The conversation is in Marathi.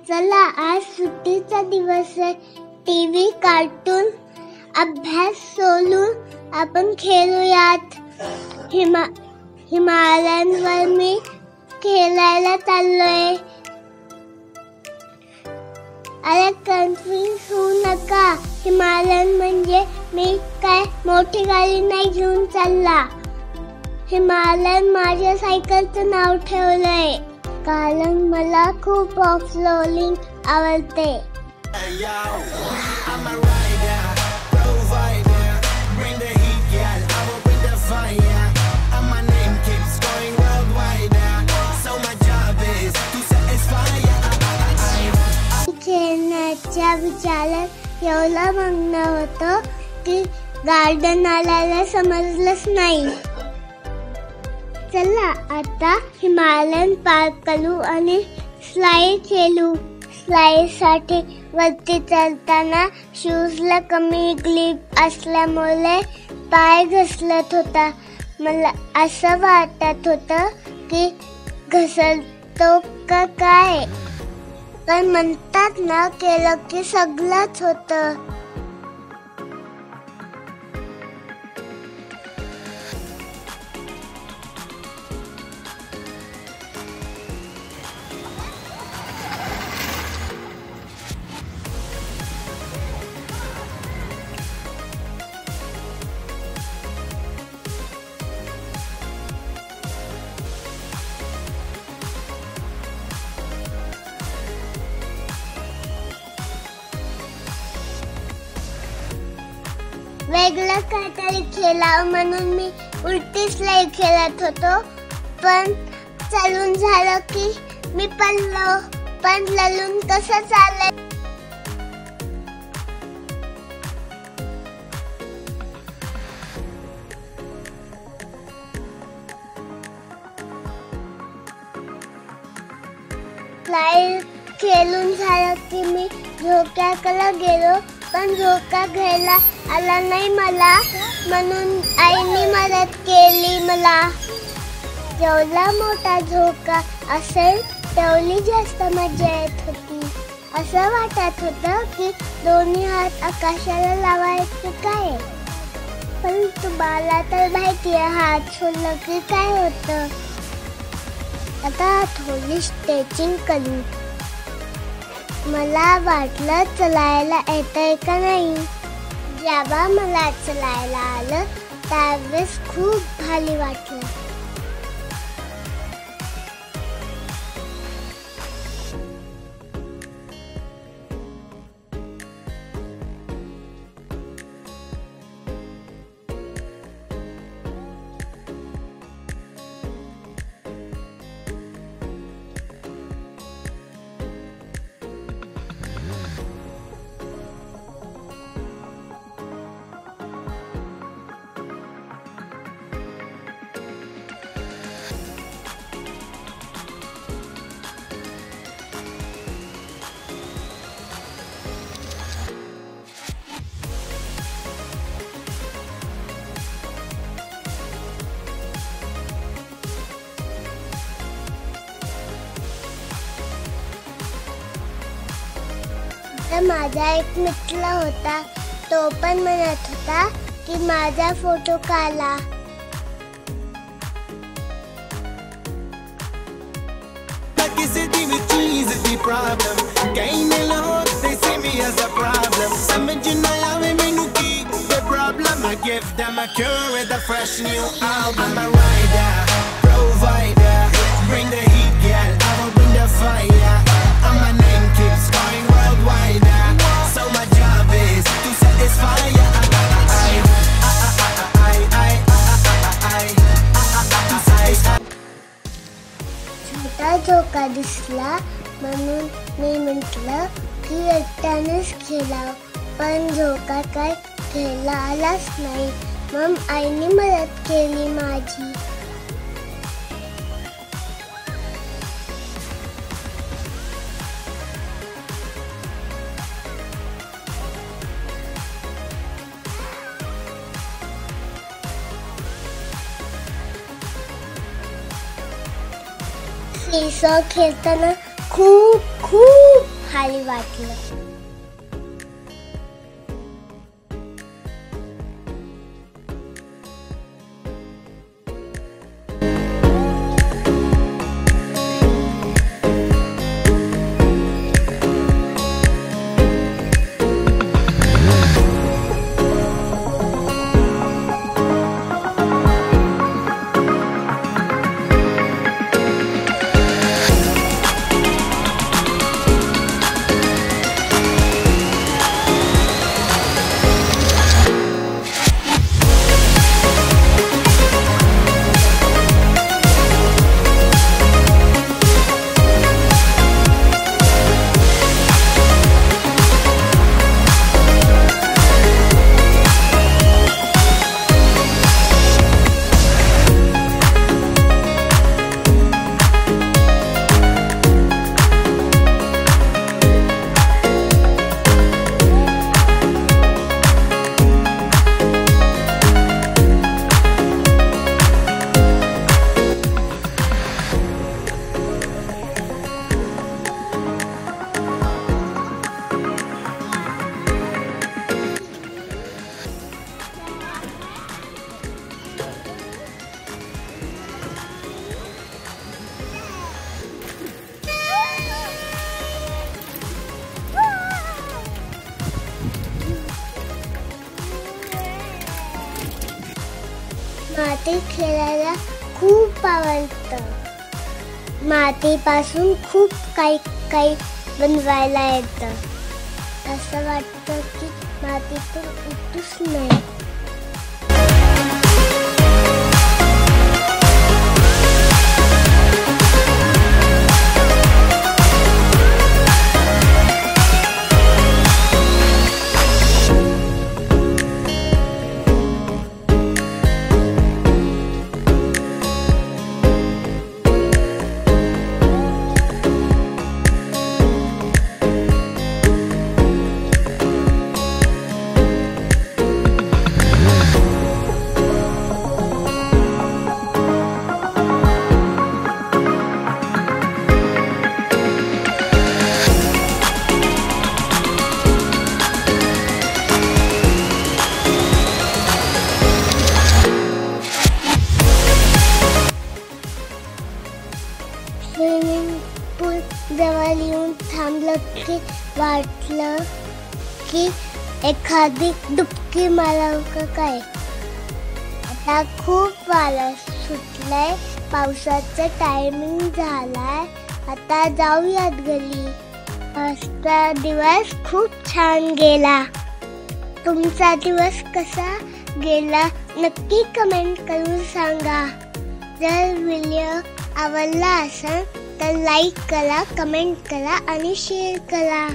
चला आज सुट्टीचा दिवस आहे. टीव्ही, कार्टून, अभ्यास सोडून आपण खेळूयात. हिमालयांवर मी खेळायला चाललोय. अरे कन्फ्युज होऊ नका. हिमालयन म्हणजे मी काय मोठी गाडी नाही घेऊन चालला. हिमालयन माझ्या सायकलचं नाव ठेवलंय कारण मला खूप ऑफ रोलिंग आवडते. खेळण्याच्या विचारात एवढं मग्न होतं की गार्डन आल्याला समजलंच नाही. चला आता हिमालयन पार करू आणि स्लाईड खेळू. स्लाईड साठी वरती चढताना शूजला कमी ग्रिप असल्यामुळे पाय घसरत होता. मला असं वाटत होतं की घसरतो का काय, पण म्हणतात ना केलं की सगळंच होतं. वेगळं काहीतरी खेळावं म्हणून मी उलटी स्लाईड खेळत होतो, पण चालून झालं की मी पडलो. पण ललून कसं चाललंय. स्लाईड खेळून झालं की मी झोक्याकडे गेलो, पण झोका घ्यायला आला नाही मला, म्हणून आईने मदत केली मला. जेवढा मोठा झोका असेल तेवढी जास्त मजा येत होती. असं वाटत होतं की दोन्ही हात आकाशाला लावायचे काय, पण तुम्हाला तर माहिती आहे हात सोडलं की काय होतं. आता थोडी स्ट्रेचिंग करू. मला वाटलं चलायला येतंय का नाही. जेव्हा मला चलायला आलं त्यावेळेस खूप भारी वाटलं. माझा एक मित्र होता, तो पण म्हणत होता की माझा फोटो काढा. झोका दिसला म्हणून मी म्हटलं की एकट्यानेच खेळावं, पण झोका काय खेळला आलाच नाही. मग आईने मदत केली माझी. खेळताना खूप खूप भारी वाटलं. मातीत खेळायला खूप आवडतं. मातीपासून खूप काही बनवायला येतं. असं वाटतं की मातीतून उठूच नाही. स्विमिंग पूल जवळ येऊन थांबलं की वाटलं की एखादी डुबकी मारावं का काय. आता खूप वारं सुटलंय. पावसाचं टायमिंग झालाय. आता जाऊयात घरी. आजचा दिवस खूप छान गेला. तुमचा दिवस कसा गेला नक्की कमेंट करून सांगा. जर व्हिडिओ आवडला असेल तर लाईक करा, कमेंट करा आणि शेअर करा.